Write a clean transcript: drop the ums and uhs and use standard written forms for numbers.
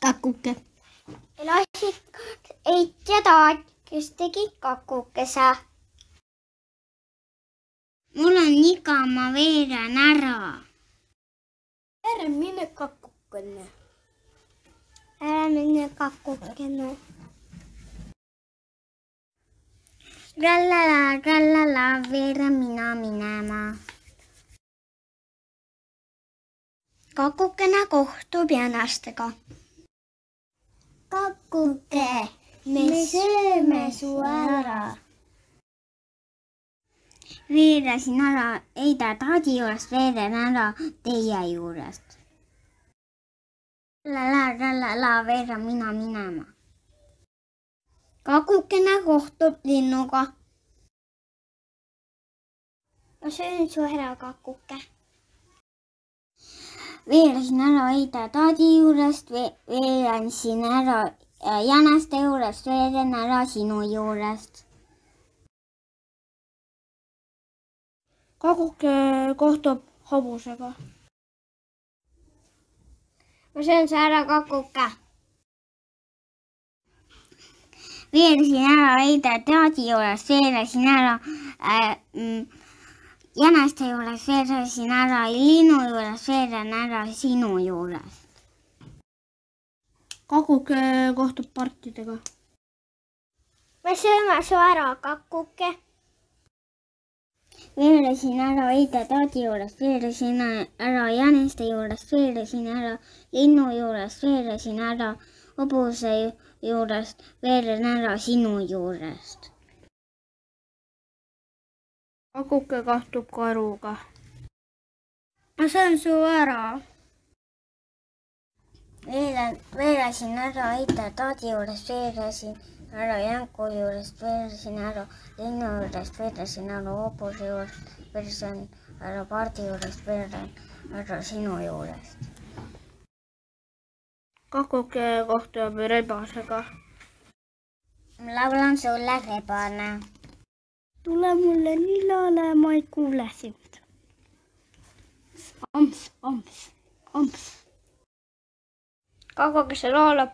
kakuke. Elasid Eit ja Taat, kes tegid kakukese. Mul on iga, ma veeran ära. Ära mine kakukene. Ära mine kakukene. Rallala, veeran mina minema. Kakukene kohtub jänastega. Kakuke, me sööme su ära. Veerasin ära Eida Taadi juurest, veeran ära teie juurest. Rallala, veeran mina minema. Kakukene kohtub linnuga. Ma söön su ära, kakuke. Veerasin ära Eida Taadi juurest, veerasin ära jänaste juurest, veeran ära sinu juurest. Kakuke kohtub hobusega. Ma söön su ära, kakuke. Veerasin ära Eida Taadi juurest, veerasin ära jänaste juurest, veerasin ära linnu juurest, veeran ära sinu juurest. Kakuke kohtub partidega. Me sööme su ära, kakuke. Veerasin ära Eida Taadi juurest, veerasin ära jänaste juurest, veerasin ära linnu juurest, veerasin ära hobuse juurest, veeran ära sinu juurest. Kakuke kohtub karuga. Ma söön su ära. Veerasin ära Eida Taadi juurest, veerasin ära jänku juurest, veerasin ära linnu juurest, veerasin ära hobuse juurest, veerasin ära pardi juurest, veeran ära sinu juurest. Kakuke kohtub rebasega. Laulan sulle rebane. Tule mulle nilale, ma ei kuule sind. Amps, amps, amps. Kakukese laulab